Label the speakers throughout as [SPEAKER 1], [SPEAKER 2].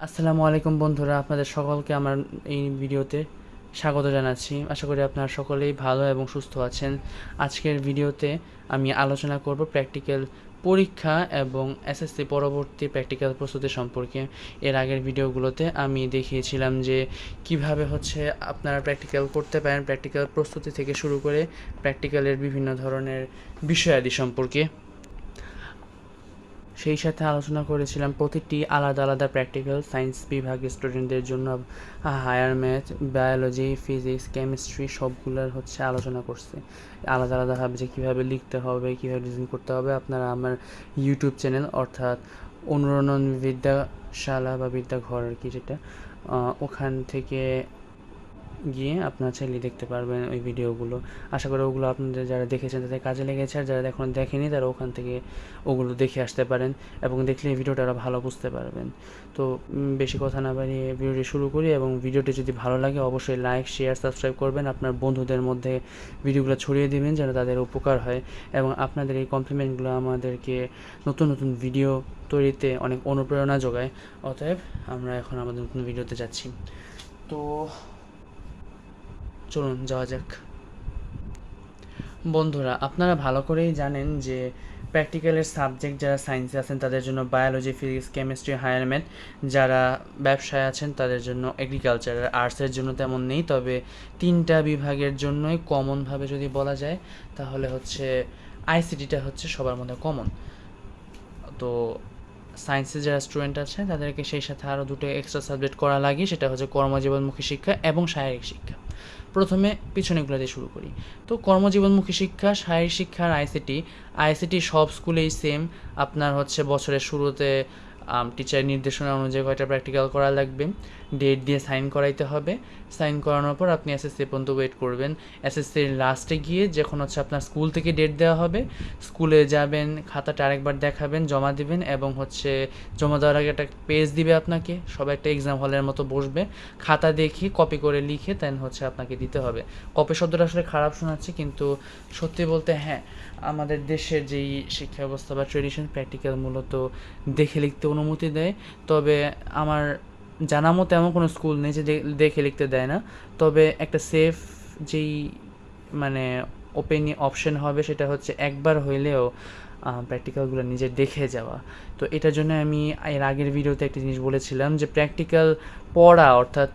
[SPEAKER 1] আসসালামু আলাইকুম বন্ধুরা, আপনাদের সকলকে আমার এই ভিডিওতে স্বাগত জানাচ্ছি। আশা করি আপনারা সকলেই ভালো এবং সুস্থ আছেন। আজকের ভিডিওতে আমি আলোচনা করব প্র্যাকটিক্যাল পরীক্ষা এবং এসএসসি পরবর্তী প্র্যাকটিক্যাল প্রস্তুতি সম্পর্কে। এর আগের ভিডিওগুলোতে আমি দেখিয়েছিলাম যে কিভাবে আপনারা প্র্যাকটিক্যাল করতে পারেন, প্র্যাকটিক্যাল প্রস্তুতি থেকে শুরু করে প্র্যাকটিক্যালের বিভিন্ন ধরনের বিষয়াদি সম্পর্কে। সেই সাথে আলোচনা করেছিলাম প্রতিটি আলাদা আলাদা প্র্যাকটিক্যাল সায়েন্স বিভাগের স্টুডেন্টদের জন্য higher math, biology, physics, chemistry সবগুলোর আলোচনা করছি আলাদা আলাদাভাবে যে কীভাবে লিখতে হবে, কীভাবে রিজন করতে হবে। আপনারা আমার ইউটিউব চ্যানেল অর্থাৎ অনুরণন বিদ্যাশালা বা বিদ্যাঘর আর কি, যেটা ওখান থেকে গিয়ে আপনারা চাইলে দেখতে পারবেন ওই ভিডিওগুলো। আশা করি ওগুলো আপনাদের যারা দেখেছেন তাদের কাজে লেগেছে, আর যারা এখন দেখেনি তারা ওখান থেকে ওগুলো দেখে আসতে পারেন এবং দেখলে এই ভিডিওটা আরও ভালো বুঝতে পারবেন। তো বেশি কথা না বাড়িয়ে ভিডিওটি শুরু করি, এবং ভিডিওটি যদি ভালো লাগে অবশ্যই লাইক, শেয়ার, সাবস্ক্রাইব করবেন। আপনার বন্ধুদের মধ্যে ভিডিওগুলো ছড়িয়ে দেবেন যেন তাদের উপকার হয়, এবং আপনাদের এই কমপ্লিমেন্টগুলো আমাদেরকে নতুন নতুন ভিডিও তৈরিতে অনেক অনুপ্রেরণা যোগায়। অতএব আমরা এখন আমাদের নতুন ভিডিওতে যাচ্ছি। তো চলুন যাওয়া যাক। বন্ধুরা, আপনারা ভালো করেই জানেন যে প্র্যাকটিক্যালের সাবজেক্ট যারা সায়েন্সে আছেন তাদের জন্য biology, physics, chemistry, higher math, যারা ব্যবসায় আছেন তাদের জন্য এগ্রিকালচার। আর্টসের জন্য তেমন নেই, তবে তিনটা বিভাগের জন্যই কমনভাবে যদি বলা যায় তাহলে আইসিটিটা সবার মধ্যে কমন। তো সায়েন্সের যারা স্টুডেন্ট আছে তাদেরকে সেই সাথে আরও দুটো এক্সট্রা সাবজেক্ট করা লাগে, সেটা কর্মজীবনমুখী শিক্ষা এবং শারীরিক শিক্ষা। প্রথমে পিছনেগুলো দিয়ে শুরু করি। তো কর্মজীবনমুখী শিক্ষা, শারীরিক শিক্ষা আর আইসিটি সব স্কুলেই সেম। আপনার বছরের শুরুতে টিচার নির্দেশনা অনুযায়ী কয়টা প্র্যাকটিক্যাল করা লাগবে, ডেট দিয়ে সাইন করাইতে হবে। সাইন করানোর পর আপনি এসএসসি পর্যন্ত ওয়েট করবেন। এসএসসির লাস্টে গিয়ে যখন আপনার স্কুল থেকে ডেট দেওয়া হবে, স্কুলে যাবেন, খাতাটা আরেকবার দেখাবেন, জমা দিবেন, এবং জমা দেওয়ার আগে একটা পেজ দিবে আপনাকে, সবাই একটা এক্সাম হলের মতো বসবে, খাতা দেখে কপি করে লিখে দেন আপনাকে দিতে হবে। কপি শব্দটা আসলে খারাপ শোনাচ্ছে, কিন্তু সত্যি বলতে হ্যাঁ, আমাদের দেশের যেই শিক্ষা ব্যবস্থা বা ট্রেডিশন প্র্যাকটিক্যাল মূলত দেখে লিখতে অনুমতি দেয়। তবে আমার জানা মতো এমন কোনো স্কুল নেই যে দেখে লিখতে দেয় না। তবে একটা সেফ যেই মানে অপশন হবে সেটা একবার হইলেও প্র্যাকটিক্যালগুলো নিজে দেখে যাওয়া। তো এটার জন্য আমি এর আগের ভিডিওতে একটা জিনিস বলেছিলাম যে প্র্যাকটিক্যাল পড়া অর্থাৎ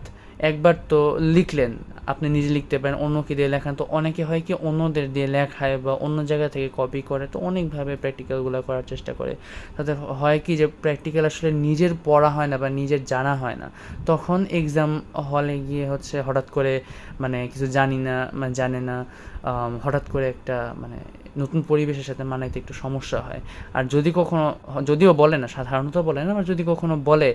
[SPEAKER 1] একবার তো লিখলেন, আপনি নিজে লিখতে পারেন, অন্যকে দিয়ে লেখান। তো অনেকে হয় কি অন্যদের দিয়ে লেখায় বা অন্য জায়গা থেকে কপি করে, তো অনেকভাবে প্র্যাকটিক্যালগুলো করার চেষ্টা করে। তাতে হয় কি যে প্র্যাকটিক্যাল আসলে নিজের পড়া হয় না বা নিজের জানা হয় না। তখন এক্সাম হলে গিয়ে হঠাৎ করে কিছু জানে না, হঠাৎ করে একটা নতুন পরিবেশের সাথে মানাইতে একটু সমস্যা হয়। আর যদিও বলে না, সাধারণত বলে না, আর যদি কখনো বলে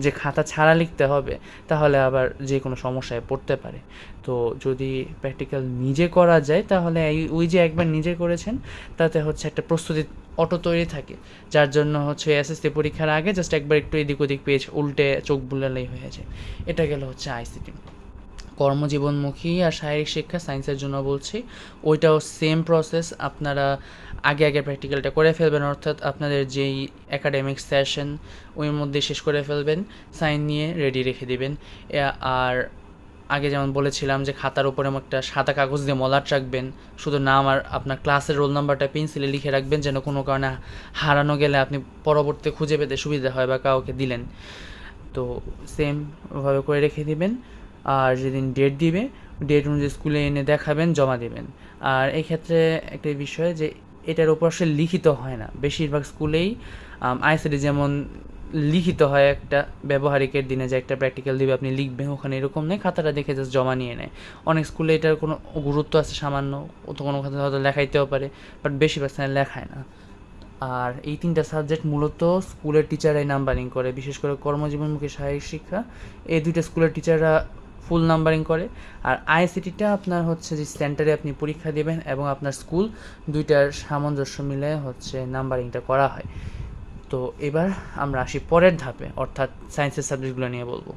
[SPEAKER 1] যে খাতা ছাড়া লিখতে হবে, তাহলে আবার যে কোনো সমস্যায় পড়তে পারে। তো যদি প্র্যাকটিক্যাল নিজে করা যায় তাহলে ওই যে একবার নিজে করেছেন তাতে একটা প্রস্তুতি অটো তৈরি থাকে, যার জন্য এসএসসি পরীক্ষার আগে জাস্ট একবার একটু এদিক ওদিক পেজ উল্টে চোখ বুলালেই হয়ে যায়। এটা গেল আইসিটি। কর্মজীবনমুখী আর শারীরিক শিক্ষা সায়েন্সের জন্য বলছি, ওইটাও সেম প্রসেস। আপনারা আগে প্র্যাকটিক্যালটা করে ফেলবেন, অর্থাৎ আপনাদের যেই একাডেমিক সেশন ওই মধ্যে শেষ করে ফেলবেন, সাইন নিয়ে রেডি রেখে দেবেন। আর আগে যেমন বলেছিলাম যে খাতার উপরে একটা সাদা কাগজ দিয়ে মলাট রাখবেন, শুধু নাম আর আপনার ক্লাসের রোল নাম্বারটা পেন্সিলে লিখে রাখবেন, যেন কোনো কারণে হারানো গেলে আপনি পরবর্তীতে খুঁজে পেতে সুবিধা হয় বা কাউকে দিলেন। তো সেমভাবে করে রেখে দিবেন। আর যেদিন ডেট দিবে, ডেট অনুযায়ী স্কুলে এনে দেখাবেন, জমা দেবেন। আর এই ক্ষেত্রে একটা বিষয় যে এটার উপর আসলে লিখিত হয় না বেশিরভাগ স্কুলেই। আইসিটি যেমন লিখিত হয় একটা ব্যবহারিকের দিনে যে একটা প্র্যাকটিক্যাল দিবে, আপনি লিখবেন, ওখানে এরকম নেই, খাতাটা দেখে জাস্ট জমা নিয়ে নেয়। অনেক স্কুলে এটার কোনো গুরুত্ব আছে সামান্য, তো কোনো খাতা হয়তো লেখাইতেও পারে, বাট বেশিরভাগ স্থানে লেখায় না। আর এই তিনটা সাবজেক্ট মূলত স্কুলের টিচাররাই নাম্বারিং করে, বিশেষ করে কর্মজীবনমুখী শারীরিক শিক্ষা এই দুইটা স্কুলের টিচাররা ফুল নাম্বারিং করে। আর আইসিটিটা আপনার যে সেন্টারে আপনি পরীক্ষা দেবেন এবং আপনার স্কুল, দুইটার সামঞ্জস্য মিলে নাম্বারিংটা করা হয়। তো এবার আমরা আসি পরের ধাপে, অর্থাৎ সায়েন্সের সাবজেক্টগুলো নিয়ে বলবো।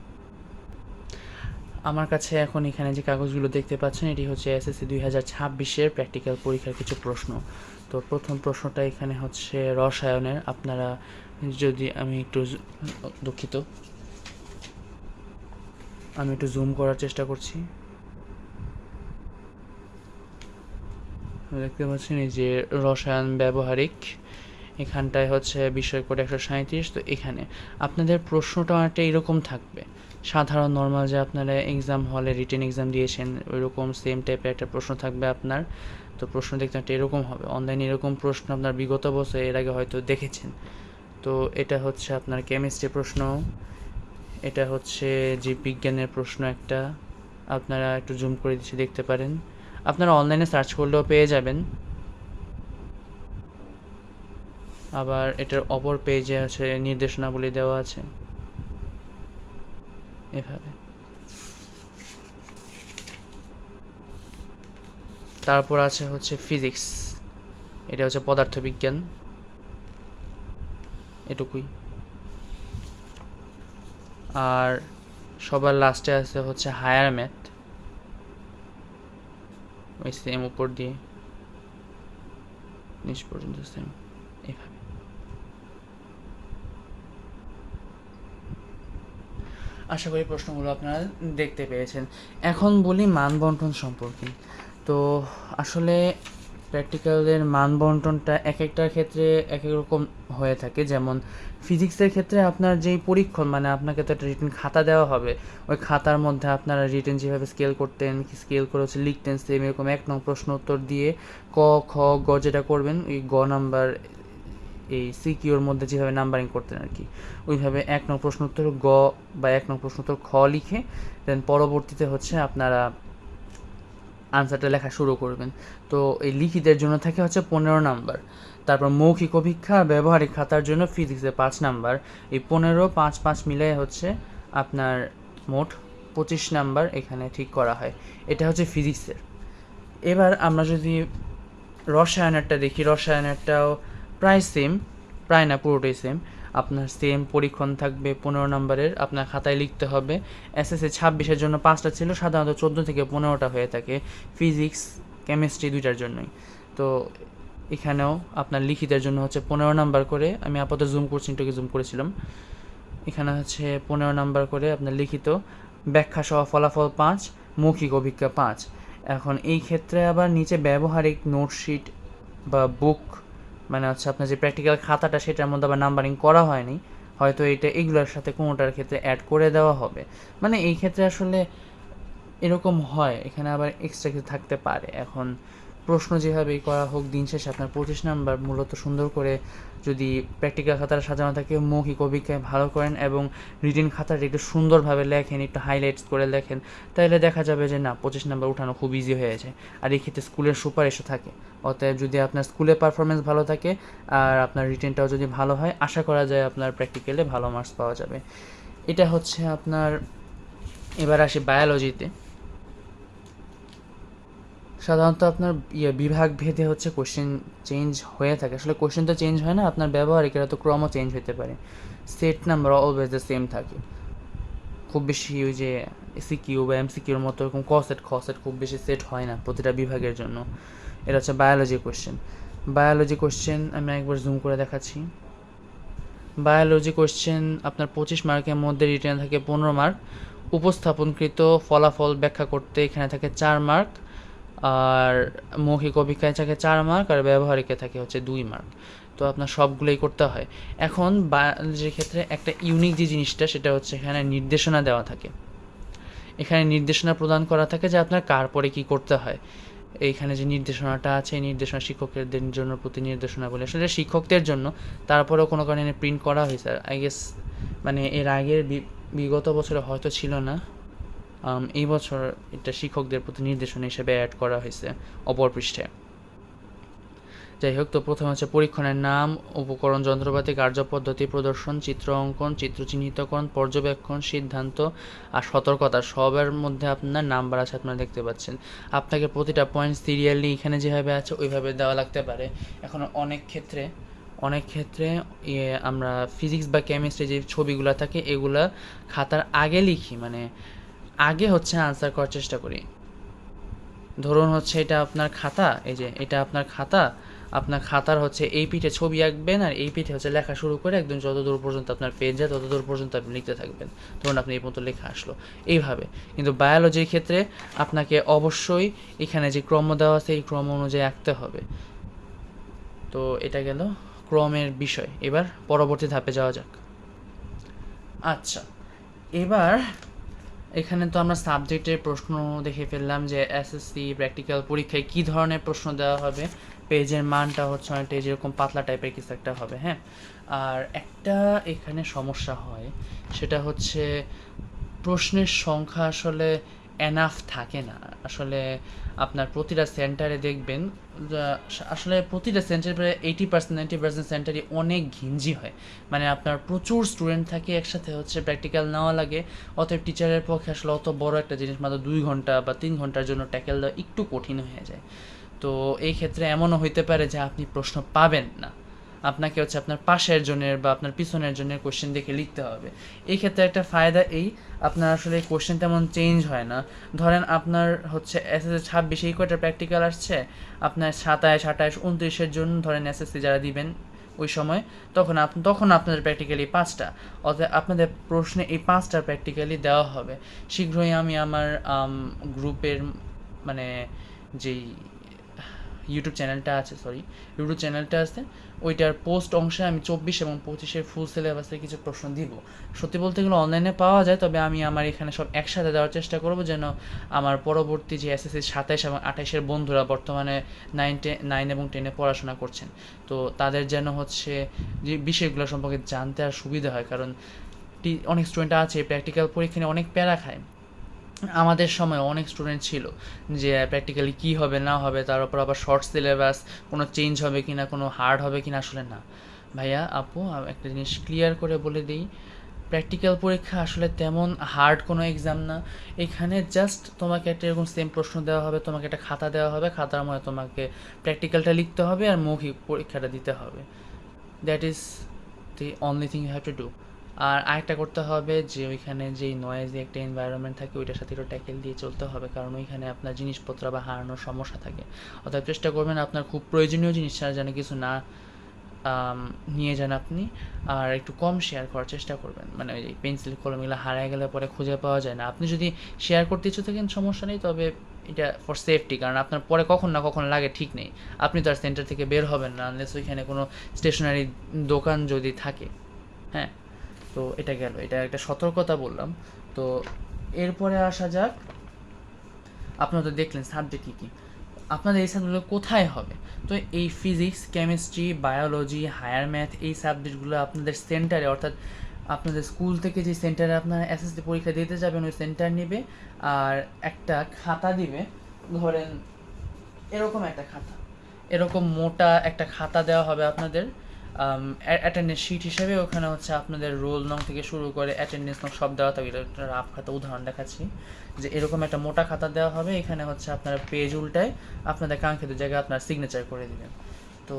[SPEAKER 1] আমার কাছে এখন এখানে যে কাগজগুলো দেখতে পাচ্ছেন এটি এসএসসি 2026-এর প্র্যাকটিক্যাল পরীক্ষার কিছু প্রশ্ন। তো প্রথম প্রশ্নটা এখানে রসায়নের। আপনারা যদি আমি একটু দুঃখিত, আমি একটু জুম করার চেষ্টা করছি। দেখতে পাচ্ছেন এই যে রসায়ন ব্যবহারিক, এখানটায় হচ্ছে বিষয় কোড 137। তো এখানে আপনাদের প্রশ্নটা অনেকটা এরকম থাকবে, সাধারণ নর্মাল যে আপনারা এক্সাম হলে রিটেন এক্সাম দিয়েছেন ওইরকম সেম টাইপের একটা প্রশ্ন থাকবে আপনার। তো প্রশ্ন দেখতে একটা এরকম হবে, অনলাইনে এরকম প্রশ্ন আপনার বিগত বছর এর আগে হয়তো দেখেছেন। তো এটা হচ্ছে আপনার কেমিস্ট্রি প্রশ্ন, এটা হচ্ছে জীববিজ্ঞানের প্রশ্ন একটা, আপনারা একটু জুম করে দিচ্ছি দেখতে পারেন, আপনারা অনলাইনে সার্চ করলেও পেয়ে যাবেন। আবার এটার অপর পেজে আছে নির্দেশনাবলী দেওয়া আছে এভাবে। তারপর আছে হচ্ছে ফিজিক্স, এটা হচ্ছে পদার্থবিজ্ঞান, এটুকুই। আর সবার লাস্টে আছে হচ্ছে হায়ার ম্যাথ, ওই সেম উপর দিয়ে নিচ পর্যন্ত সেম এভাবে। আশা করি প্রশ্নগুলো আপনারা দেখতে পেয়েছেন। এখন বলি মান বন্টন সম্পর্কে। তো আসলে প্র্যাকটিক্যালের মান বন্টনটা এক একটার ক্ষেত্রে এক এক রকম হয়ে থাকে। যেমন ফিজিক্সের ক্ষেত্রে আপনার যেই পরীক্ষণ, মানে আপনাকে তো একটা রিটেন খাতা দেওয়া হবে, ওই খাতার মধ্যে আপনারা রিটেন যেভাবে স্কেল করতেন, স্কেল করে হচ্ছে লিখতেন, সেম এরকম 1 নং প্রশ্ন উত্তর দিয়ে ক খ গ যেটা করবেন, ওই গ নাম্বার এই সিকিউর মধ্যে যেভাবে নাম্বারিং করতেন আর কি, ওইভাবে 1 নং প্রশ্ন উত্তর গ বা 1 নং প্রশ্ন উত্তর খ লিখে দেন পরবর্তীতে হচ্ছে আপনারা আনসারটা লেখা শুরু করবেন। তো এই লিখিতের জন্য থাকে হচ্ছে 15 নাম্বার। তারপর মৌখিক অভিক্ষা আর ব্যবহারিক খাতার জন্য ফিজিক্সে 5 নাম্বার। এই 15 5 5 মিলিয়ে হচ্ছে আপনার মোট 25 নাম্বার এখানে ঠিক করা হয়। এটা হচ্ছে ফিজিক্সের। এবার আমরা যদি রসায়নেরটা দেখি, রসায়নেরটাও প্রায় সেম, প্রায় না পুরোটাই সেম। আপনার সেম পরীক্ষণ থাকবে 15 নম্বরের, আপনার খাতায় লিখতে হবে। এসএসসি 26-এর জন্য 5টা ছিল, সাধারণত 14 থেকে 15টা হয়ে থাকে ফিজিক্স কেমিস্ট্রি দুইটার জন্যই। তো এখানেও আপনার লিখিতের জন্য হচ্ছে 15 নাম্বার করে, আমি আপাতত জুম করছি, একটু জুম করেছিলাম, এখানে হচ্ছে 15 নাম্বার করে আপনার লিখিত, ব্যাখ্যা সহ ফলাফল 5, মৌখিক অভিজ্ঞা 5। এখন এই ক্ষেত্রে আবার নিচে ব্যবহারিক নোটশিট বা বুক, মানে হচ্ছে আপনার যে প্র্যাকটিক্যাল খাতাটা সেটার মধ্যে আবার নাম্বারিং করা হয়নি, হয়তো এটা এগুলোর সাথে কোনোটার ক্ষেত্রে অ্যাড করে দেওয়া হবে। মানে এই ক্ষেত্রে আসলে এরকম হয়, এখানে আবার এক্সট্রা কিছু থাকতে পারে। এখন প্রশ্ন যেভাবেই করা হোক, দিন শেষে আপনার 25 নাম্বার মূলত সুন্দর করে যদি প্র্যাকটিক্যাল খাতাটা সাজানো থাকে, মৌখিক অভিজ্ঞায় ভালো করেন এবং রিটেন খাতাটা একটু সুন্দরভাবে লেখেন, একটু হাইলাইটস করে লেখেন, তাহলে দেখা যাবে যে না 25 নাম্বার উঠানো খুব ইজি হয়ে যায়। আর এই ক্ষেত্রে স্কুলের সুপারিশও থাকে। অতএব যদি আপনার স্কুলে পারফরমেন্স ভালো থাকে আর আপনার রিটেনটাও যদি ভালো হয়, আশা করা যায় আপনার প্র্যাকটিক্যালে ভালো মার্কস পাওয়া যাবে। এটা হচ্ছে আপনার। এবার আসি বায়োলজিতে। সাধারণত আপনার বিভাগ ভেদে হচ্ছে কোশ্চেন চেঞ্জ হয়ে থাকে। আসলে কোশ্চেন তো চেঞ্জ হয় না, আপনার ব্যবহারিকেরা তো ক্রমও চেঞ্জ হতে পারে। Set number always the same থাকে। খুব বেশি ওই যে সিকিউ বা এমসিকিউর মতো এরকম ক সেট খুব বেশি সেট হয় না প্রতিটা বিভাগের জন্য। এটা হচ্ছে বায়োলজি কোশ্চেন। বায়োলজি কোশ্চেন আমি একবার জুম করে দেখাচ্ছি। বায়োলজি কোশ্চেন আপনার 25 মার্কের মধ্যে রিটেন থাকে 15 মার্ক, উপস্থাপনকৃত ফলাফল ব্যাখ্যা করতে এখানে থাকে 4 মার্ক, আর মৌখিক অভিজ্ঞায় থাকে 4 মার্ক, আর ব্যবহারিকে থাকে হচ্ছে 2 মার্ক। তো আপনার সবগুলোই করতে হয়। এখন বায়োলজির ক্ষেত্রে একটা ইউনিক যে জিনিসটা, সেটা হচ্ছে এখানে নির্দেশনা দেওয়া থাকে। এখানে নির্দেশনা প্রদান করা থাকে যে আপনার কার পরে কী করতে হয়। এইখানে যে নির্দেশনাটা আছে, এই নির্দেশনা শিক্ষকদের জন্য প্রতি নির্দেশনা বলে, আসলে শিক্ষকদের জন্য, তারপরেও কোনো কারণে প্রিন্ট করা হয়েছে আই গেস, মানে এর আগের বিগত বছরে হয়তো ছিল না, এই বছর এটা শিক্ষকদের প্রতি নির্দেশনা হিসেবে অ্যাড করা হয়েছে অপর পৃষ্ঠে। যাই হোক, তো প্রথমে হচ্ছে পরীক্ষণের নাম, উপকরণ, যন্ত্রপাতি, কার্যপদ্ধতি, প্রদর্শন, চিত্র অঙ্কন, চিত্র চিহ্নিতকরণ, পর্যবেক্ষণ, সিদ্ধান্ত আর সতর্কতা, সবের মধ্যে আপনার নাম্বার আছে, আপনারা দেখতে পাচ্ছেন। আপনাকে প্রতিটা পয়েন্ট সিরিয়ালি এখানে যেভাবে আছে ওইভাবে দেওয়া লাগতে পারে। এখন অনেক ক্ষেত্রে আমরা ফিজিক্স বা কেমিস্ট্রি যে ছবিগুলো থাকে এগুলা খাতার আগে লিখি, মানে আগে হচ্ছে আনসার করার চেষ্টা করি। ধরুন হচ্ছে এটা আপনার খাতা, এই যে এটা আপনার খাতা, আপনার খাতার হচ্ছে এই পিঠে ছবি আঁকবেন আর এই পিঠে হচ্ছে লেখা শুরু করে একদম যতদূর পর্যন্ত আপনার পেজ যায় ততদূর পর্যন্ত আপনি লিখতে থাকবেন। ধরুন আপনি এই পর্যন্ত লেখা আসলো এইভাবে। কিন্তু বায়োলজির ক্ষেত্রে আপনাকে অবশ্যই এখানে যে ক্রম দেওয়া আছে এই ক্রম অনুযায়ী আঁকতে হবে। তো এটা গেল ক্রমের বিষয়। এবার পরবর্তী ধাপে যাওয়া যাক। আচ্ছা, এবার এখানে তো আমরা সাবজেক্টের প্রশ্ন দেখে ফেললাম যে এসএসসি প্র্যাকটিক্যাল পরীক্ষায় কী ধরনের প্রশ্ন দেওয়া হবে। পেজের মানটা হচ্ছে অনেকটা যেরকম পাতলা টাইপের কিছু একটা হবে, হ্যাঁ। আর একটা এখানে সমস্যা হয়, সেটা হচ্ছে প্রশ্নের সংখ্যা আসলে এনাফ থাকে না। আসলে আপনার প্রতিটা সেন্টারে দেখবেন আসলে প্রতিটা সেন্টারে প্রায় 80% 90% সেন্টারই অনেক ঘিঞ্জি হয়। মানে আপনার প্রচুর স্টুডেন্ট থাকে একসাথে হচ্ছে প্র্যাকটিক্যাল নেওয়া লাগে, অতএব টিচারের পক্ষে আসলে অত বড় একটা জিনিস মাত্র 2 ঘন্টা বা 3 ঘন্টার জন্য ট্যাকেল দেওয়া একটু কঠিন হয়ে যায়। তো এই ক্ষেত্রে এমনও হইতে পারে যে আপনি প্রশ্ন পাবেন না, আপনাকে হচ্ছে আপনার পাশের জনের বা আপনার পিছনের জনের কোশ্চেন দেখে লিখতে হবে। এই ক্ষেত্রে একটা ফায়দা এই, আপনার আসলে কোশ্চেন তেমন চেঞ্জ হয় না। ধরেন আপনার হচ্ছে এসএসসি 26 এই কয়টা প্র্যাকটিক্যাল আসছে, আপনার 27 28 29-এর জন্য ধরেন এসএসসি যারা দিবেন ওই সময়, তখন আপনাদের প্র্যাকটিক্যালি 5টা, অর্থাৎ আপনাদের প্রশ্নে এই 5টা প্র্যাকটিক্যালি দেওয়া হবে। শীঘ্রই আমি আমার গ্রুপের মানে যেই ইউটিউব চ্যানেলটা আছে ওইটার পোস্ট অংশে আমি 24 এবং 25-এর ফুল সিলেবাসের কিছু প্রশ্ন দিব। সত্যি বলতে গেলে অনলাইনে পাওয়া যায়, তবে আমি আমার এখানে সব একসাথে দেওয়ার চেষ্টা করব যেন আমার পরবর্তী যে এসএসসি 27 এবং 28-এর বন্ধুরা বর্তমানে 9 এবং 10-এ পড়াশোনা করছেন, তো তাদের যেন হচ্ছে যে বিষয়গুলো সম্পর্কে জানতে আর সুবিধা হয়। কারণ অনেক স্টুডেন্ট আছে প্র্যাকটিক্যাল পরীক্ষা নিয়ে অনেক প্যারা খায়। আমাদের সময় অনেক স্টুডেন্ট ছিল যে প্র্যাকটিক্যালি কী হবে না হবে, তার উপর আবার শর্ট সিলেবাস, কোনো চেঞ্জ হবে কি না, কোনো হার্ড হবে কি না। আসলে না ভাইয়া আপু, একটা জিনিস ক্লিয়ার করে বলে দিই, প্র্যাকটিক্যাল পরীক্ষা আসলে তেমন হার্ড কোনো এক্সাম না। এখানে জাস্ট তোমাকে একটা এরকম সেম প্রশ্ন দেওয়া হবে, তোমাকে একটা খাতা দেওয়া হবে, খাতার মধ্যে তোমাকে প্র্যাকটিক্যালটা লিখতে হবে আর মৌখিক পরীক্ষাটা দিতে হবে। That is the only thing you have to do. আর আরেকটা করতে হবে যে ওইখানে যেই নয়েজি একটা এনভায়রনমেন্ট থাকে ওইটার সাথে একটু ট্যাকেল দিয়ে চলতে হবে, কারণ ওইখানে আপনার জিনিসপত্র বা হারানোর সমস্যা থাকে। অর্থাৎ চেষ্টা করবেন আপনার খুব প্রয়োজনীয় জিনিস ছাড়া যেন কিছু না নিয়ে যান আপনি। আর একটু কম শেয়ার করার চেষ্টা করবেন, মানে ওই পেন্সিল কলম এগুলো হারায় গেলে পরে খুঁজে পাওয়া যায় না। আপনি যদি শেয়ার করতে ইচ্ছুক থাকেন সমস্যা নেই, তবে এটা ফর সেফটি, কারণ আপনার পরে কখন না কখন লাগে ঠিক নেই। আপনি তো আর সেন্টার থেকে বের হবেন না আনলেস ওইখানে কোনো স্টেশনারি দোকান যদি থাকে, হ্যাঁ। তো এটা গেল, এটা একটা সতর্কতা বললাম। তো এরপরে আসা যাক, আপনারা তো দেখলেন সাবজেক্ট কী কী, আপনাদের এই সাবজেক্টগুলো কোথায় হবে। তো এই physics, chemistry, biology, higher math এই সাবজেক্টগুলো আপনাদের সেন্টারে, অর্থাৎ আপনাদের স্কুল থেকে যে সেন্টারে আপনারা এসএসসি পরীক্ষা দিতে যাবেন ওই সেন্টার নেবে আর একটা খাতা দিবে। ধরেন এরকম একটা খাতা, এরকম মোটা একটা খাতা দেওয়া হবে আপনাদের অ্যাটেন্ডেন্স শিট হিসেবে। ওখানে হচ্ছে আপনাদের রোল নং থেকে শুরু করে অ্যাটেন্ডেন্স নং সব দেওয়া থাকবে। এটা একটা রাফ খাতা উদাহরণ দেখাচ্ছি, যে এরকম একটা মোটা খাতা দেওয়া হবে, এখানে হচ্ছে আপনারা পেজ উল্টায় আপনাদের কাঙ্ক্ষিত জায়গায় আপনার সিগনেচার করে দিবেন। তো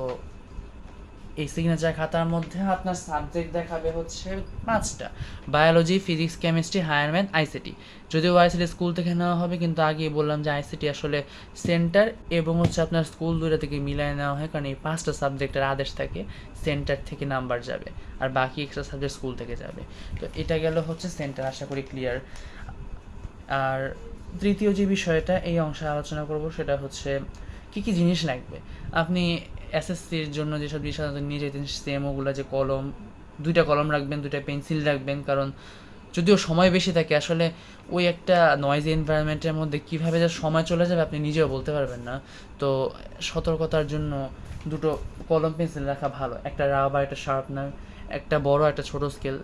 [SPEAKER 1] এই সিগনেচার খাতার মধ্যে আপনার সাবজেক্ট দেখাবে হচ্ছে 5টা: biology, physics, chemistry, higher math, ICT. যদিও আইসিটি স্কুল থেকে নেওয়া হবে, কিন্তু আগেই বললাম যে আইসিটি আসলে সেন্টার এবং হচ্ছে আপনার স্কুল দুইটা থেকে মিলায় নেওয়া হয়, কারণ এই 5টা সাবজেক্টের আদেশ থাকে সেন্টার থেকে নাম্বার যাবে আর বাকি এক্সট্রা সাবজেক্ট স্কুল থেকে যাবে। তো এটা গেল হচ্ছে সেন্টার, আশা করি ক্লিয়ার। আর তৃতীয় যে বিষয়টা এই অংশে আলোচনা করব সেটা হচ্ছে কী কী জিনিস লাগবে। আপনি এসএসসির জন্য যেসব জিনিস নিয়ে যেতেন সেম ওগুলো, যে কলম, 2টা কলম রাখবেন, 2টা পেন্সিল রাখবেন, কারণ যদিও সময় বেশি থাকে আসলে ওই একটা নয়েজি এনভায়রনমেন্টের মধ্যে কীভাবে যে সময় চলে যাবে আপনি নিজেও বলতে পারবেন না। তো সতর্কতার জন্য 2টো কলম পেন্সিল রাখা ভালো, একটা রাবার, একটা শার্পনার, একটা বড় একটা ছোটো স্কেল।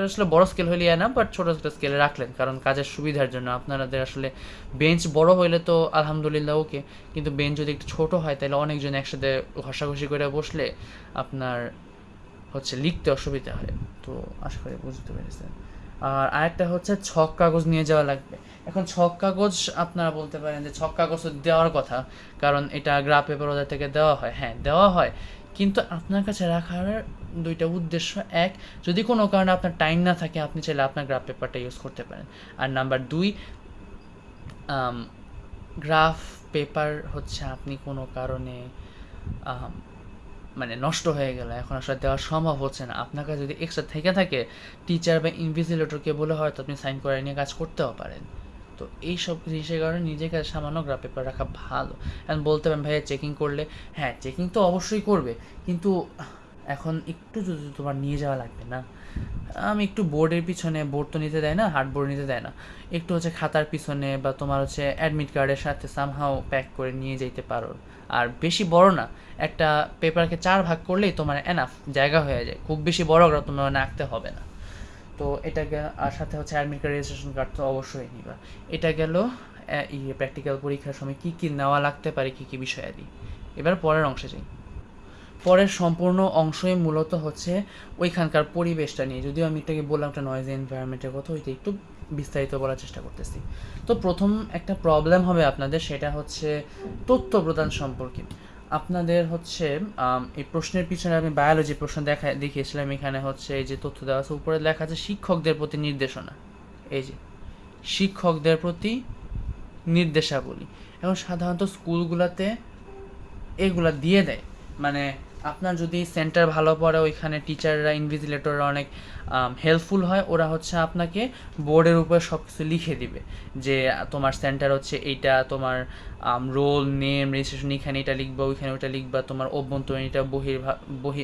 [SPEAKER 1] আসলে বড় স্কেল হইলে না, বাট ছোটো একটা স্কেলে রাখলেন কারণ কাজের সুবিধার জন্য। আপনাদের আসলে বেঞ্চ বড় হইলে তো আলহামদুলিল্লাহ ওকে, কিন্তু বেঞ্চ যদি একটু ছোটো হয় তাহলে অনেকজন একসাথে ঘষাঘষি করে বসলে আপনার হচ্ছে লিখতে অসুবিধা হয়। তো আশা করি বুঝতে পেরেছেন। আর আরেকটা হচ্ছে ছক কাগজ নিয়ে যাওয়া লাগবে। এখন ছক কাগজ আপনারা বলতে পারেন যে ছক কাগজ দেওয়ার কথা, কারণ এটা গ্রাফ পেপার ওদের থেকে দেওয়া হয়, হ্যাঁ দেওয়া হয়, কিন্তু আপনার কাছে রাখার 2টা উদ্দেশ্য: এক, যদি কোনো কারণে আপনার টাইম না থাকে আপনি চাইলে আপনার গ্রাফ পেপারটা ইউজ করতে পারেন। আর নাম্বার 2, গ্রাফ পেপার হচ্ছে আপনি কোনো কারণে আহ, মানে নষ্ট হয়ে গেল, এখন আসলে দেওয়া সম্ভব হচ্ছে না। আপনার কাছে যদি এক্সট্রা থেকে থাকে, টিচার বা ইনভিজিলেটরকে বলে হয়তো আপনি সাইন করে নিয়ে কাজ করতেও পারেন। তো এই সব জিনিসের কারণে নিজেকে সামান্য গ্রাফ পেপার রাখা ভালো। এখন বলতে পারেন ভাইয়া চেকিং করলে, হ্যাঁ চেকিং তো অবশ্যই করবে, কিন্তু এখন একটু যদি তোমার নিয়ে যাওয়া লাগবে না, আমি একটু বোর্ডের পিছনে, বোর্ড তো নিতে দেয় না, হার্ড বোর্ড নিতে দেয় না, একটু হচ্ছে খাতার পিছনে বা তোমার হচ্ছে অ্যাডমিট কার্ডের সাথে সামহাও প্যাক করে নিয়ে যেতে পারো। আর বেশি বড় না, একটা পেপারকে 4 ভাগ করলেই তোমার এনাফ জায়গা হয়ে যায়, খুব বেশি বড় করে তোমার মানে আঁকতে হবে না। তো এটাকে, আর সাথে হচ্ছে অ্যাডমিট কার্ড, রেজিস্ট্রেশন কার্ড তো অবশ্যই নিবা। এটা গেল প্র্যাকটিক্যাল পরীক্ষার সময় কী কী নেওয়া লাগতে পারে, কী কী বিষয়াদি। এবার পরের অংশে যাই। পরের সম্পূর্ণ অংশই মূলত হচ্ছে ওইখানকার পরিবেশটা নিয়ে। যদিও আমি এটাকে বললাম একটা নয়েজ এনভায়রনমেন্টের কথা, ওইটা একটু বিস্তারিত বলার চেষ্টা করতেছি। তো প্রথম একটা প্রবলেম হবে আপনাদের, সেটা হচ্ছে তথ্য প্রদান সম্পর্কে। আপনাদের হচ্ছে এই প্রশ্নের পিছনে আমি বায়োলজি প্রশ্ন দেখিয়েছিলাম, এখানে হচ্ছে এই যে তথ্য দেওয়া আছে, উপরে লেখা আছে শিক্ষকদের প্রতি নির্দেশনা। এই যে শিক্ষকদের প্রতি নির্দেশাবলী। এখন সাধারণত স্কুলগুলোতে এগুলা দিয়ে দেয়, মানে আপনার যদি সেন্টার ভালো পড়ে, ওইখানে টিচাররা, ইনভিজিলেটররা অনেক হেল্পফুল হয়, ওরা হচ্ছে আপনাকে বোর্ডের উপর সব কিছু লিখে দিবে যে তোমার সেন্টার হচ্ছে এইটা, তোমার রোল নেম রেজিস্ট্রেশন এখানে এটা লিখবা, ওইখানে ওইটা লিখবা, তোমার অভ্যন্তরীণ এটা, বহি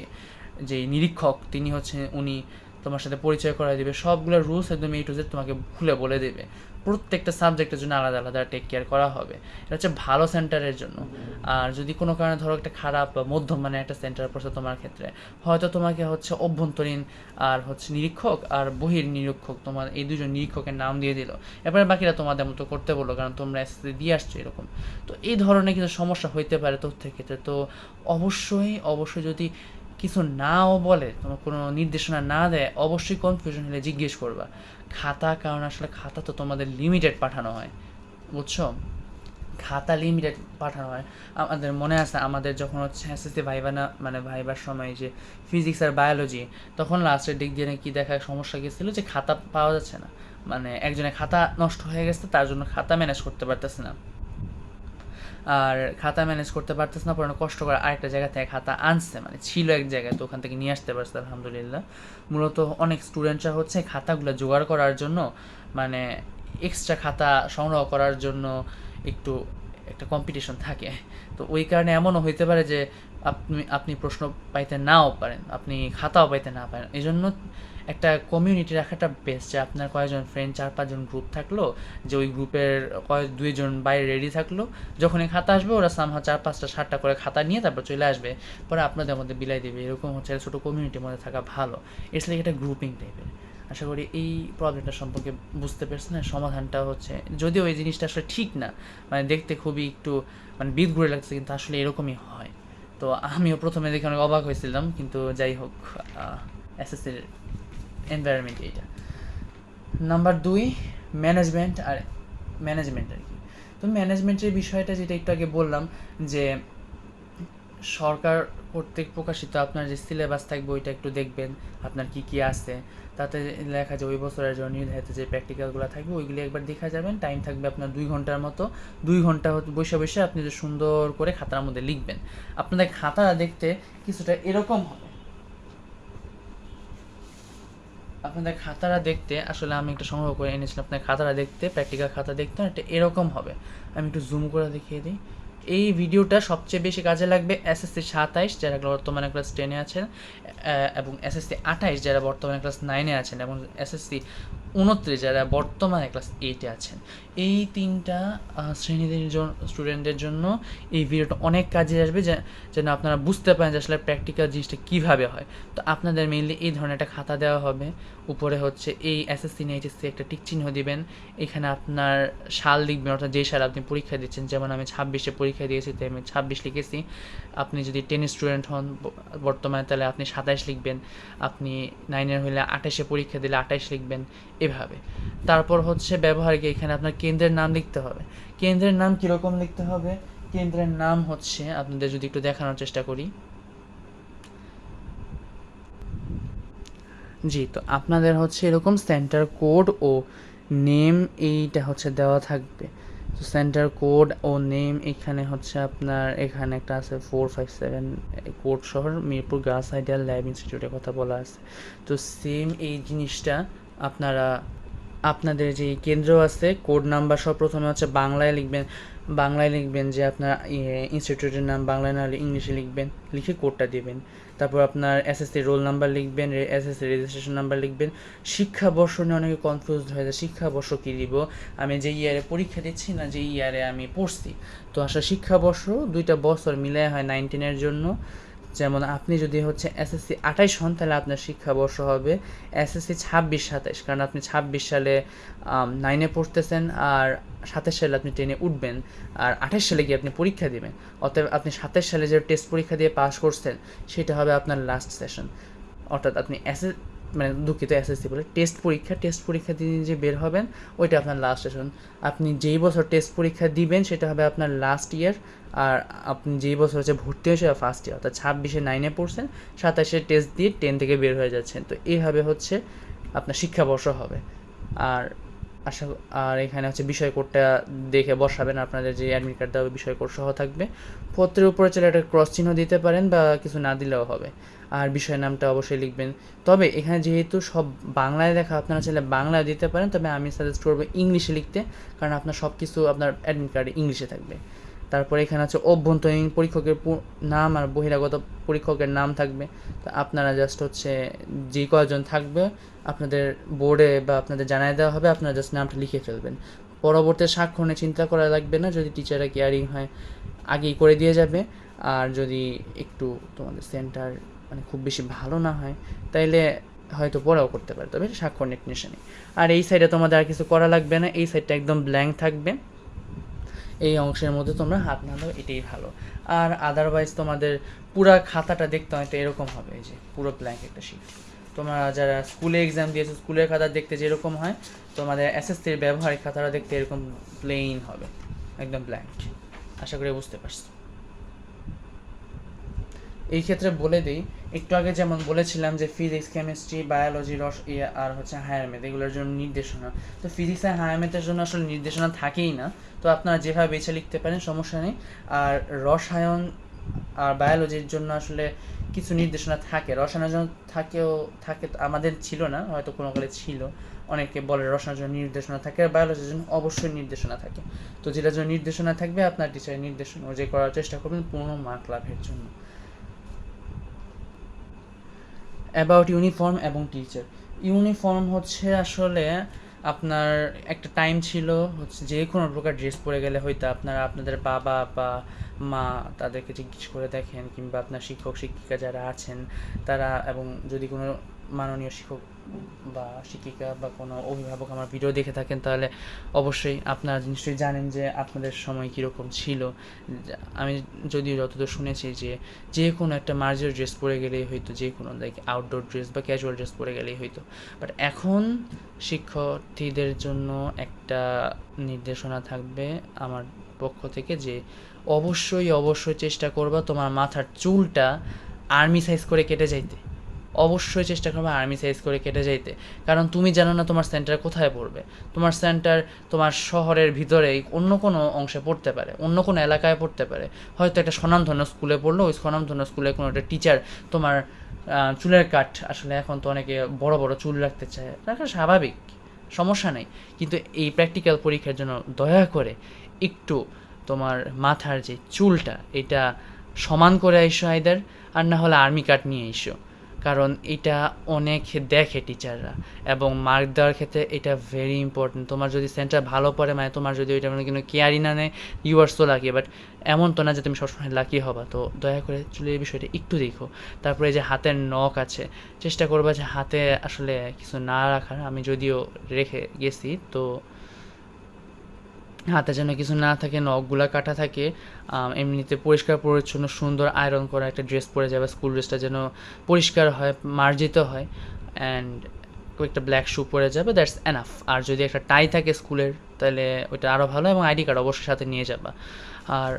[SPEAKER 1] যে নিরীক্ষক তিনি হচ্ছে উনি তোমার সাথে পরিচয় করাই দেবে, সবগুলো রুলস একদম A to Z তোমাকে খুলে বলে দেবে। প্রত্যেকটা সাবজেক্টের জন্য আলাদা আলাদা টেক কেয়ার করা হবে। এটা হচ্ছে ভালো সেন্টারের জন্য। আর যদি কোনো কারণে ধরো একটা খারাপ বা মধ্যম মানে একটা সেন্টার পড়ছে তোমার ক্ষেত্রে, হয়তো তোমাকে হচ্ছে অভ্যন্তরীণ আর হচ্ছে নিরীক্ষক আর বহির নিরীক্ষক, তোমার এই দুজন নিরীক্ষকের নাম দিয়ে দিল, এরপরে বাকিরা তোমাদের মতো করতে বললো, কারণ তোমরা এসএসসি দিয়ে আসছো এরকম। তো এই ধরনের কিছু সমস্যা হইতে পারে তথ্যের ক্ষেত্রে। তো অবশ্যই অবশ্যই যদি কিছু নাও বলে, তোমার কোনো নির্দেশনা না দেয়, অবশ্যই কনফিউশন হলে জিজ্ঞেস করবা খাতা, কারণ আসলে খাতা তো তোমাদের লিমিটেড পাঠানো হয়, বুঝছো? খাতা লিমিটেড পাঠানো হয়। আমাদের মনে আছে, আমাদের যখন হচ্ছে এসএসসি ভাইবা না, মানে ভাইবার সময় যে ফিজিক্স আর বায়োলজি, তখন লাস্টের দিক দিয়ে কি দেখা সমস্যা গেছিলো যে খাতা পাওয়া যাচ্ছে না, মানে একজনের খাতা নষ্ট হয়ে গেছে, তার জন্য খাতা ম্যানেজ করতে পারতেছে না। আর খাতা ম্যানেজ করতে পারতেছে না, পরে কষ্ট করে আরেকটা জায়গা থেকে খাতা আনছে, মানে ছিল এক জায়গায়, তো ওখান থেকে নিয়ে আসতে পারছে আলহামদুলিল্লাহ। মূলত অনেক স্টুডেন্টরা হচ্ছে খাতাগুলো জোগাড় করার জন্য, মানে এক্সট্রা খাতা সংগ্রহ করার জন্য একটু একটা কম্পিটিশন থাকে। তো ওই কারণে এমনও হইতে পারে যে আপনি আপনি প্রশ্ন পাইতে নাও পারেন, আপনি খাতাও পাইতে না পারেন। এই জন্য একটা কমিউনিটি রাখাটা বেস্ট, যে আপনার কয়েকজন ফ্রেন্ড, 4-5 জন গ্রুপ থাকলো, যে ওই গ্রুপের কয়েক 2 জন বাইরে রেডি থাকলো, যখনই খাতা আসবে ওরা সামহা 4-5টা 7টা করে খাতা নিয়ে তারপর চলে আসবে, পরে আপনাদের মধ্যে বিলাই দেবে। এরকম হচ্ছে ছোটো কমিউনিটির মধ্যে থাকা ভালো, এর লাগে একটা গ্রুপিং টাইপের। আশা করি এই প্রবলেমটা সম্পর্কে বুঝতে পেরেছেন। না সমাধানটা হচ্ছে, যদিও এই জিনিসটা আসলে ঠিক না, মানে দেখতে খুবই একটু মানে বিদ ঘুরে লাগছে, কিন্তু আসলে এরকমই হয়। তো আমিও প্রথমে দেখে অনেক অবাক হয়েছিলাম, কিন্তু যাই হোক, এসএসসির এনভায়রনমেন্ট এইটা। নাম্বার 2, ম্যানেজমেন্ট আর ম্যানেজমেন্ট আর কি। তো ম্যানেজমেন্টের বিষয়টা যেটা একটু আগে বললাম, যে সরকার কর্তৃক প্রকাশিত আপনার যে সিলেবাস থাকবে ওইটা একটু দেখবেন আপনার কি কি আছে, তাতে লেখা যে ওই বছরের জন্য নির্ধারিত যে প্র্যাকটিক্যালগুলো থাকবে ওইগুলি একবার দেখা যাবেন। টাইম থাকবে আপনার 2 ঘন্টার মতো, 2 ঘন্টা বসে বসে আপনি যে সুন্দর করে খাতার মধ্যে লিখবেন। আপনাদের খাতাটা দেখতে কিছুটা এরকম হবে, আপনাদের খাতাটা দেখতে, আসলে আমি একটা সংগ্রহ করে এনেছিলাম, আপনার খাতাটা দেখতে, প্র্যাকটিক্যাল খাতা দেখতে এটা এরকম হবে। আমি একটু জুম করে দেখিয়ে দিই। এই ভিডিওটা সবচেয়ে বেশি কাজে লাগবে এসএসসি 27 যারা বর্তমানে ক্লাস 10-এ আছেন, এবং এসএসসি 28 যারা বর্তমানে ক্লাস 9-এ আছেন, এবং এসএসসি 29 যারা বর্তমানে ক্লাস 8-এ আছেন। এই 3টা শ্রেণীদের স্টুডেন্টদের জন্য এই ভিডিওটা অনেক কাজে আসবে, যেন আপনারা বুঝতে পারেন যে আসলে প্র্যাকটিক্যাল জিনিসটা কীভাবে হয়। তো আপনাদের মেইনলি এই ধরনের একটা খাতা দেওয়া হবে, উপরে হচ্ছে এই এসএসসি না এইচএসসি একটা টিক চিহ্ন দিবেন, এখানে আপনার সাল লিখবেন, অর্থাৎ যেই সাল আপনি পরীক্ষা দিচ্ছেন। যেমন আমি 26-এ পরীক্ষা দিয়েছি, তাই আমি 26 লিখেছি। আপনি যদি 10 স্টুডেন্ট হন বর্তমানে, তাহলে আপনি 27 লিখবেন। আপনি 9-এর হলে 28-এ পরীক্ষা দিলে 28 লিখবেন, এভাবে। তারপর হচ্ছে ব্যবহারিক, এখানে আপনার কেন্দ্রের নাম লিখতে হবে। কেন্দ্রের নাম কীরকম লিখতে হবে? কেন্দ্রের নাম হচ্ছে, আপনাদের যদি একটু দেখানোর চেষ্টা করি, জি, তো আপনাদের হচ্ছে এরকম সেন্টার কোড ও নেম এইটা হচ্ছে দেওয়া থাকবে। তো সেন্টার কোড ও নেম এখানে হচ্ছে আপনার এখানে একটা আছে 457 কোড শহর মিরপুর গার্লস আইডিয়াল ল্যাব ইনস্টিটিউটের কথা বলা আছে। তো সেম এই জিনিসটা আপনারা আপনাদের যে কেন্দ্র আছে কোড নাম্বার সব প্রথমে হচ্ছে বাংলায় লিখবেন যে আপনার ইনস্টিটিউটের নাম বাংলায় না হলে ইংলিশে লিখবেন, লিখে কোডটা দিবেন। তারপর আপনার এসএসসি রোল নাম্বার লিখবেন, এসএসসি রেজিস্ট্রেশন নাম্বার লিখবেন। শিক্ষাবর্ষ নিয়ে অনেকে কনফিউজড হয়ে যায়, শিক্ষাবর্ষ কী দিব, আমি যে ইয়ারে পরীক্ষা দিচ্ছি না যে ইয়ারে আমি পড়ছি। তো আসলে শিক্ষাবর্ষ 2টা বছর মিলে হয় 19-এর জন্য। যেমন আপনি যদি হচ্ছে এসএসসি 28 হন তাহলে আপনার শিক্ষাবর্ষ হবে এসএসসি 26-27, কারণ আপনি 26 সালে 9-এ পড়তেছেন আর 27 সালে আপনি 10-এ উঠবেন, আর 28 সালে গিয়ে আপনি পরীক্ষা দিবেন। অতএব আপনি 27 সালে যে টেস্ট পরীক্ষা দিয়ে পাস করছেন সেটা হবে আপনার লাস্ট সেশন। অর্থাৎ আপনি দুঃখিত এসএসসি বলে টেস্ট পরীক্ষা দিয়ে যে বের হবেন ওইটা আপনার লাস্ট সেশন। আপনি যেই বছর টেস্ট পরীক্ষা দিবেন সেটা হবে আপনার লাস্ট ইয়ার, আর আপনি যেই বছর হচ্ছে ভর্তি হয়েছে ফার্স্ট ইয়ার, অর্থাৎ 26-এ 9-এ পড়ছেন, 27-এ টেস্ট দিয়ে 10 থেকে বের হয়ে যাচ্ছেন। তো এইভাবে হচ্ছে আপনার শিক্ষাবর্ষ হবে। আর আর এখানে হচ্ছে বিষয় কোডটা দেখে বসাবেন, আপনাদের যে অ্যাডমিট কার্ড দেওয়া বিষয় কোড সহ থাকবে। পত্রের উপরে চলে একটা ক্রস চিহ্ন দিতে পারেন বা কিছু না দিলেও হবে। আর বিষয় নামটা অবশ্যই লিখবেন। তবে এখানে যেহেতু সব বাংলায় লেখা, আপনারা চাইলে বাংলায় দিতে পারেন, তবে আমি সাজেস্ট করবো ইংলিশে লিখতে, কারণ আপনার সব কিছু আপনার অ্যাডমিট কার্ডে ইংলিশে থাকবে। তারপরে এখানে হচ্ছে অভ্যন্তরীণ পরীক্ষকের নাম আর বহিরাগত পরীক্ষকের নাম থাকবে। তো আপনারা জাস্ট হচ্ছে যে কয়জন থাকবে আপনাদের বোর্ডে বা আপনাদের জানাই দেওয়া হবে, আপনারা জাস্ট নামটা লিখে ফেলবেন। পরবর্তী স্বাক্ষর নিয়ে চিন্তা করা লাগবে না, যদি টিচাররা কেয়ারিং হয় আগেই করে দিয়ে যাবে। আর যদি একটু তোমাদের সেন্টার খুব বেশি ভালো না হয় তাইলে হয়তো পরেও করতে পারে, তবে স্বাক্ষর নিয়ে নেই। আর এই সাইডে তোমাদের আর কিছু করা লাগবে না, এই সাইডটা একদম ব্ল্যাঙ্ক থাকবে। এই অংশের মধ্যে তোমরা হাত না দাও, এটাই ভালো। আর আদারওয়াইজ তোমাদের পুরো খাতাটা দেখতে হয়তো এরকম হবে, এই যে পুরো ব্ল্যাঙ্ক একটা শিট। তোমরা যারা স্কুলে এক্সাম দিয়েছো স্কুলের খাতা দেখতে যেরকম হয়, তোমাদের এসএসসির ব্যবহারিক খাতাটা দেখতে এরকম প্লেইন হবে, একদম ব্ল্যাঙ্ক। আশা করি বুঝতে পারছো। এই ক্ষেত্রে বলে দিই, একটু আগে যেমন বলেছিলাম যে ফিজিক্স কেমিস্ট্রি বায়োলজি আর হচ্ছে হায়ার ম্যাথ এগুলোর জন্য নির্দেশনা, তো ফিজিক্স আর হায়ার ম্যাথের জন্য আসলে নির্দেশনা থাকেই না, তো আপনারা যেভাবে বেছে লিখতে পারেন সমস্যা নেই। আর রসায়ন আর বায়োলজির জন্য আসলে কিছু নির্দেশনা থাকে, রসায়নের জন্য থাকে আমাদের ছিল না, হয়তো কোনো কালে ছিল। অনেকে বলে রসায়নের জন্য নির্দেশনা থাকে আর বায়োলজির জন্য অবশ্যই নির্দেশনা থাকে। তো যেটার জন্য নির্দেশনা থাকবে আপনার টিচারের নির্দেশনা অনুযায়ী করার চেষ্টা করবেন পূর্ণ মার্ক লাভের জন্য। অ্যাবাউট ইউনিফর্ম এবং টিচার। ইউনিফর্ম হচ্ছে আসলে আপনার একটা টাইম ছিল হচ্ছে যে কোনো প্রকার ড্রেস পরে গেলে হয়তো আপনারা আপনাদের বাবা বা মা তাদেরকে জিজ্ঞেস করে দেখেন, কিংবা আপনার শিক্ষক শিক্ষিকা যারা আছেন তারা, এবং যদি কোনো মাননীয় শিক্ষক বা শিক্ষিকা বা কোনো অভিভাবক আমার ভিডিও দেখে থাকেন তাহলে অবশ্যই আপনারা নিশ্চয়ই জানেন যে আপনাদের সময় কীরকম ছিল। আমি যদিও যতদূর শুনেছি যে কোনো একটা মার্জির ড্রেস পরে গেলেই হয়তো, যে কোনো লাইক আউটডোর ড্রেস বা ক্যাজুয়াল ড্রেস পরে গেলেই হয়তো। বাট এখন শিক্ষার্থীদের জন্য একটা নির্দেশনা থাকবে আমার পক্ষ থেকে যে অবশ্যই চেষ্টা করবা তোমার মাথার চুলটা আর্মি সাইজ করে কেটে যাইতে। অবশ্যই চেষ্টা করবে আর্মি সাইজ করে কেটে যাইতে, কারণ তুমি জানো না তোমার সেন্টার কোথায় পড়বে। তোমার সেন্টার তোমার শহরের ভিতরেই অন্য কোনো অংশে পড়তে পারে, অন্য কোনো এলাকায় পড়তে পারে। হয়তো একটা স্বনামধন্য স্কুলে পড়লো, ওই স্বনামধন্য স্কুলে কোনো একটা টিচার তোমার চুলের কাট, আসলে এখন তো অনেকে বড় বড় চুল রাখতে চায়, রাখা স্বাভাবিক, সমস্যা নেই। কিন্তু এই প্র্যাকটিক্যাল পরীক্ষার জন্য দয়া করে একটু তোমার মাথার যে চুলটা এটা সমান করে আইসো আইদার, আর না হলে আর্মি কাট নিয়ে এসো, কারণ এটা অনেক দেখে টিচাররা, এবং মার্ক দেওয়ার ক্ষেত্রে এটা ভেরি ইম্পর্টেন্ট। তোমার যদি সেন্টার ভালো পড়ে, তোমার যদি ওইটা কোনো কেয়ারই না নেয়, you are so lucky. But এমন তো না যে তুমি সবসময় লাকি হবা। তো দয়া করে চুলের বিষয়টা একটু দেখো। তারপরে যে হাতের নখ আছে, চেষ্টা করবা যে হাতে আসলে কিছু না রাখার। আমি যদিও রেখে গেছি, তো হাতে যেন কিছু না থাকে, নখগুলা কাটা থাকে। এমনিতে পরিষ্কার পরিচ্ছন্ন সুন্দর আয়রন করা একটা ড্রেস পরে যাবে, স্কুল ড্রেসটা যেন পরিষ্কার হয়, মার্জিত হয়, অ্যান্ড একটা ব্ল্যাক শু পরে যাবে, দ্যাটস এনাফ। আর যদি একটা টাই থাকে স্কুলের তাহলে ওইটা আরও ভালো, এবং আইডি কার্ড অবশ্যই সাথে নিয়ে যাবা। আর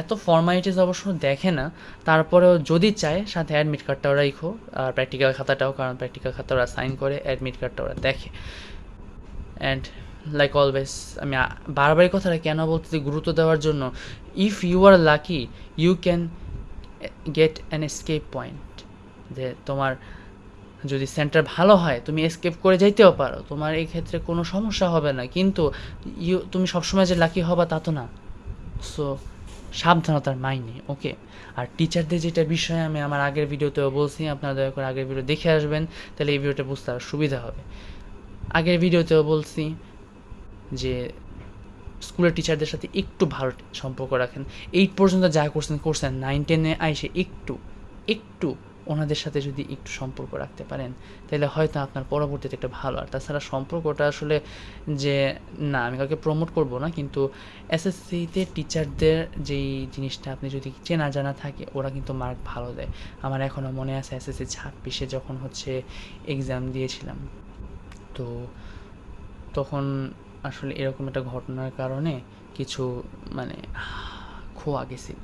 [SPEAKER 1] এত ফর্মালিটিস অবশ্য দেখে না, তারপরেও যদি চায় সাথে অ্যাডমিট কার্ডটাও রাখো, আর প্র্যাকটিক্যাল খাতাটাও, কারণ প্র্যাকটিক্যাল খাতা ওরা সাইন করে, অ্যাডমিট কার্ডটা ওরা দেখে। অ্যান্ড লাইক অলওয়েজ আমি বারবার এই কথাটা কেন বলতেছি, গুরুত্ব দেওয়ার জন্য। If you are lucky you can get an escape point, যে তোমার যদি সেন্টার ভালো হয় তুমি এসকেপ করে যাইতেও পারো, তোমার এই ক্ষেত্রে কোনো সমস্যা হবে না, কিন্তু তুমি সবসময় যে লাকি হবা তা তো না। সো সাবধানতার মাইনে, ওকে। আর টিচারদের যেটা বিষয়ে আমি আমার আগের ভিডিওতেও বলছি, আপনারা দয়া করে আগের ভিডিও দেখে আসবেন, তাহলে এই ভিডিওটা বুঝতে আরও সুবিধা হবে। আগের ভিডিওতেও বলছি যে স্কুলের টিচারদের সাথে একটু ভালো সম্পর্ক রাখেন। 8 পর্যন্ত যা করছেন 9-10-এ আইসে একটু ওনাদের সাথে যদি একটু সম্পর্ক রাখতে পারেন, তাহলে হয়তো আপনার পরবর্তীতে একটা ভালো। আর তাছাড়া সম্পর্কটা আসলে যে, না আমি কাউকে প্রমোট করব না, কিন্তু এসএসসিতে টিচারদের যেই জিনিসটা আপনি যদি চেনা জানা থাকে, ওরা কিন্তু মার্ক ভালো দেয়। আমার এখনও মনে আছে এসএসসি 26-এ যখন হচ্ছে এক্সাম দিয়েছিলাম, তো তখন আসলে এরকম একটা ঘটনার কারণে কিছু মানে খোয়া গেছিল।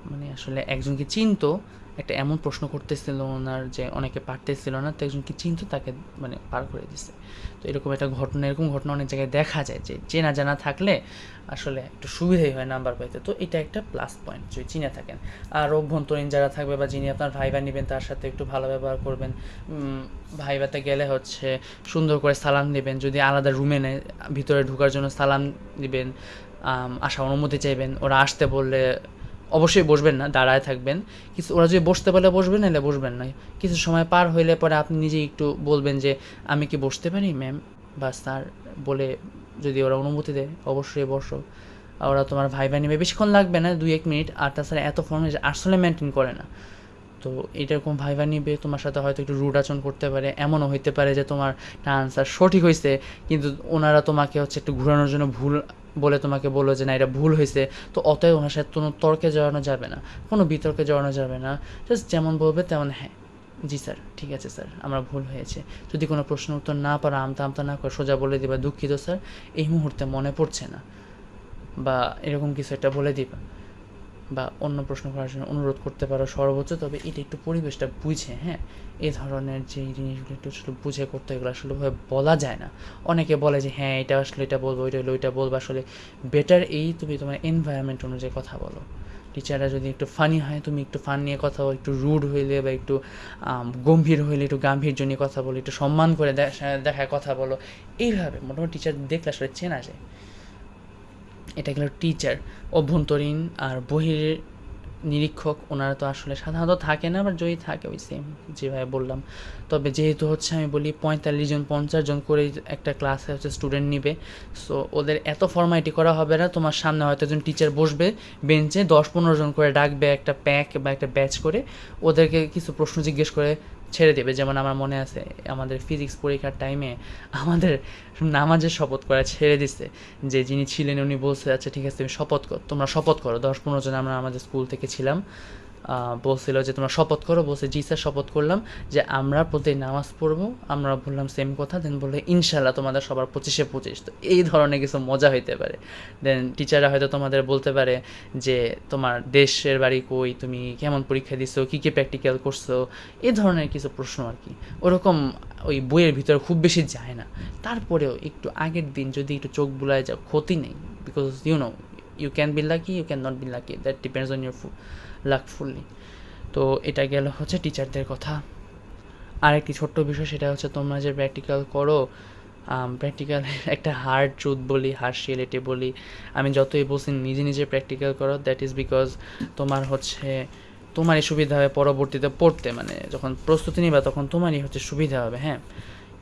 [SPEAKER 1] মানে আসলে একজনকে চিনতো, একটা এমন প্রশ্ন করতেছিল ওনার যে অনেকে পারতেছিল না, তো একজনকে চিনতো, তাকে মানে পার করে দিছে। তো এরকম ঘটনা অনেক জায়গায় দেখা যায়, যে চেনা জানা থাকলে আসলে একটু সুবিধাই হয় নাম্বার পাইতে। তো এটা একটা প্লাস পয়েন্ট যদি চিনে থাকেন। আর অভ্যন্তরীণ যারা থাকবে বা যিনি আপনার ভাইবা নেবেন তার সাথে একটু ভালো ব্যবহার করবেন। ভাইবাতে গেলে হচ্ছে সুন্দর করে সালাম দিবেন, যদি আলাদা রুমে নেয় ভিতরে ঢোকার জন্য সালাম দিবেন, আসা অনুমতি চাইবেন। ওরা আসতে বললে অবশ্যই বসবেন না, দাঁড়ায় থাকবেন। কিছু ওরা যদি বসতে বলে বসবেন, নাহলে বসবেন না। কিছু সময় পার হইলে পরে আপনি নিজেই একটু বলবেন যে আমি কি বসতে পারি ম্যাম বা স্যার, বলে যদি ওরা অনুমতি দেয় অবশ্যই বসো। আর ওরা তোমার ভাইবা নেবে, বেশিক্ষণ লাগবে না, 2-1 মিনিট। আর তাছাড়া এত ফর্মালিটি আসলে মেনটেন করে না। তো এরকম ভাইবা নিবে, তোমার সাথে হয়তো একটু রুড আচরণ করতে পারে। এমনও হইতে পারে যে তোমার আনসার সঠিক হয়েছে, কিন্তু ওনারা তোমাকে হচ্ছে একটু ঘোরানোর জন্য ভুল বলে তোমাকে বললো যে না এটা ভুল হয়েছে। তো অতএব ওনার সাথে কোনো তর্কে জড়ানো যাবে না, কোনো বিতর্কে জড়ানো যাবে না। জাস্ট যেমন বলবে তেমন, হ্যাঁ জি স্যার, ঠিক আছে স্যার, আমার ভুল হয়েছে। যদি কোনো প্রশ্ন উত্তর না পারো, আমতা আমতা না করে সোজা বলে দিবা দুঃখিত স্যার, এই মুহূর্তে মনে পড়ছে না, বা এরকম কিছু একটা বলে দিবা। বা অন্য প্রশ্ন করার জন্য অনুরোধ করতে পারো সর্বোচ্চ। তবে এটা একটু পরিবেশটা বুঝে, হ্যাঁ, এই ধরনের যে জিনিসগুলো একটু আসলে বুঝে করতে, এগুলো আসলে ভাবে বলা যায় না। অনেকে বলে যে হ্যাঁ এটা আসলে এটা বলবো, ওইটা হলো ওইটা বলবো। আসলে বেটার তুমি তোমার এনভায়রনমেন্ট অনুযায়ী কথা বলো। টিচাররা যদি একটু ফানি হয়, তুমি একটু ফান নিয়ে কথা বলো। একটু রুড হইলে বা একটু গম্ভীর হইলে একটু গাম্ভীর্য নিয়ে কথা বলো, একটু সম্মান করে দেখায় কথা বলো। এইভাবে মোটামুটি টিচার দেখলে আসলে চেনা যায়। এটা গেল টিচার। অভ্যন্তরীণ আর বহির নিরীক্ষক ওনারা তো আসলে সাধারণত থাকে না, বাট যদি থাকে ওই সেম যেভাবে বললাম। তবে যেহেতু হচ্ছে আমি বলি 45 জন 50 জন করে একটা ক্লাসে হচ্ছে স্টুডেন্ট নিবে, সো ওদের এত ফর্মালিটি করা হবে না। তোমার সামনে হয়তো একজন টিচার বসবে বেঞ্চে, 10-15 জন করে ডাকবে একটা প্যাক বা একটা ব্যাচ করে, ওদেরকে কিছু প্রশ্ন জিজ্ঞেস করে ছেড়ে দেবে। যেমন আমার মনে আছে আমাদের ফিজিক্স পরীক্ষার টাইমে আমাদের নামাজের শপথ করা ছেড়ে দিছে। যে যিনি ছিলেন উনি বলছে আচ্ছা ঠিক আছে তুমি শপথ করো, তোমরা শপথ করো। 10-15 জন আমরা আমাদের স্কুল থেকে ছিলাম, বলছিল যে তোমরা শপথ করো। বলছে জি স্যার শপথ করলাম যে আমরা প্রতি নামাজ পড়বো। আমরা বললাম সেম কথা। দেন বললে ইনশাল্লাহ তোমাদের সবার 25-এ 25। তো এই ধরনের কিছু মজা হইতে পারে। দেন টিচাররা হয়তো তোমাদের বলতে পারে যে তোমার দেশের বাড়ি কই, তুমি কেমন পরীক্ষা দিছো, কী কী প্র্যাকটিক্যাল করছো, এই ধরনের কিছু প্রশ্ন আর কি। ওরকম ওই বইয়ের ভিতরে খুব বেশি যায় না। তারপরেও একটু আগের দিন যদি একটু চোখ বুলায় যাও, ক্ষতি নেই। Because you can be lucky, you can not be lucky, that depends on your luck fully. তো এটা গেল হচ্ছে টিচারদের কথা। আর একটি ছোট্ট বিষয়, সেটা হচ্ছে তোমরা যে প্র্যাকটিক্যাল করো, প্র্যাকটিক্যালের একটা হার্ড ট্রুথ বলি, হার্ড রিয়েলিটি বলি, আমি যতই বলছি নিজে নিজে প্র্যাকটিক্যাল করো, দ্যাট ইজ বিকজ তোমার হচ্ছে তোমারই সুবিধা হবে পরবর্তীতে পড়তে। মানে যখন প্রস্তুতি নিবা তখন তোমারই হচ্ছে সুবিধা হবে, হ্যাঁ।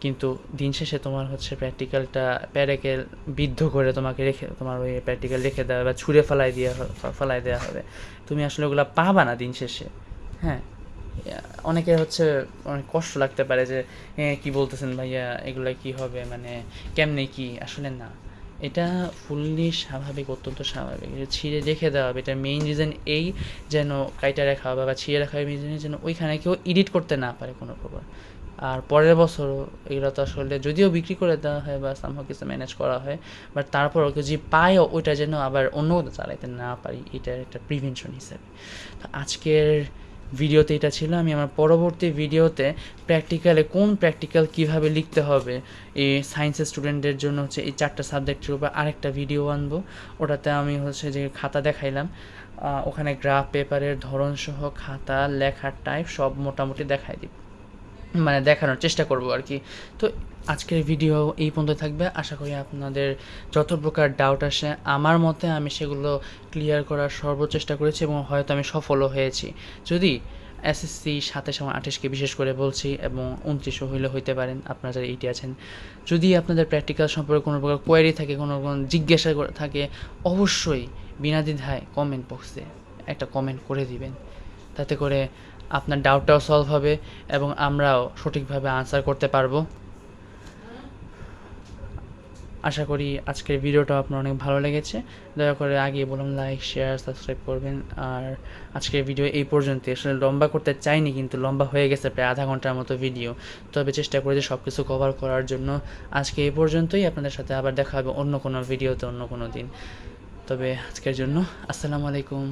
[SPEAKER 1] কিন্তু দিন শেষে তোমার হচ্ছে প্র্যাকটিক্যালটা প্যারেকে বিদ্ধ করে তোমাকে রেখে, তোমার ওই প্র্যাকটিক্যাল রেখে দেওয়া বা ছুঁড়ে ফেলাই দেওয়া হবে। তুমি আসলে ওগুলো পাবা না দিন শেষে, হ্যাঁ। অনেকের হচ্ছে অনেক কষ্ট লাগতে পারে যে কী বলতেছেন ভাইয়া, এগুলো কি হবে, মানে কেমনে কি, আসলে না, এটা ফুললি স্বাভাবিক, অত্যন্ত স্বাভাবিক। এটা ছিঁড়ে রেখে দেওয়া হবে, এটার মেইন রিজন এই যেন কাইটা রাখা হবে বা ছিঁড়ে রাখা হবে, মেইন রিজন যেন ওইখানে কেউ এডিট করতে না পারে কোনো প্রকার। আর পরের বছরও এগুলো তো আসলে যদিও বিক্রি করে দেওয়া হয় বা সামহাও কিছু ম্যানেজ করা হয়, বাট তারপরও কেউ যে পায়ও ওইটা যেন আবার অন্য কোথাও চালাইতে না পারি, এটার একটা প্রিভেনশন হিসাবে। তো আজকের ভিডিওতে এটা ছিল। আমি আমার পরবর্তী ভিডিওতে কোন প্র্যাকটিক্যাল কীভাবে লিখতে হবে এই সায়েন্সের স্টুডেন্টদের জন্য হচ্ছে এই 4টা সাবজেক্টের উপর আরেকটা ভিডিও আনবো। ওটাতে আমি হচ্ছে যে খাতা দেখাইলাম, ওখানে গ্রাফ পেপারের ধরনসহ খাতা, লেখার টাইপ সব মোটামুটি দেখাই দিব, মানে দেখানোর চেষ্টা করব আর কি। তো আজকের ভিডিও এই পর্যন্ত থাকবে। আশা করি আপনাদের যত প্রকার ডাউট আসে আমার মতে আমি সেগুলো ক্লিয়ার করার সর্বচেষ্টা করেছি এবং হয়তো আমি সফলও হয়েছি। যদি এসএসসি 27 এবং 28কে বিশেষ করে বলছি, এবং 29ও হইতে পারেন আপনারা যারা এইটি আছেন, যদি আপনাদের প্র্যাকটিক্যাল সম্পর্কে কোনো প্রকার কোয়ারি থাকে, কোনো জিজ্ঞাসা থাকে, অবশ্যই বিনা দ্বিধায় কমেন্ট বক্সে একটা কমেন্ট করে দিবেন, তাতে করে আপনার ডাউটটাও সলভ হবে এবং আমরাও সঠিকভাবে আনসার করতে পারবো। আশা করি আজকের ভিডিওটা আপনার অনেক ভালো লেগেছে। দয়া করে আগে বললাম লাইক, শেয়ার, সাবস্ক্রাইব করবেন। আর আজকের ভিডিও এই পর্যন্তই। আসলে লম্বা করতে চাইনি, কিন্তু লম্বা হয়ে গেছে প্রায় আধা ঘন্টার মতো ভিডিও। তবে চেষ্টা করেছি সব কিছু কভার করার জন্য। আজকে এই পর্যন্তই। আপনাদের সাথে আবার দেখা হবে অন্য কোনো ভিডিওতে অন্য কোনো দিন। তবে আজকের জন্য আসসালামু আলাইকুম।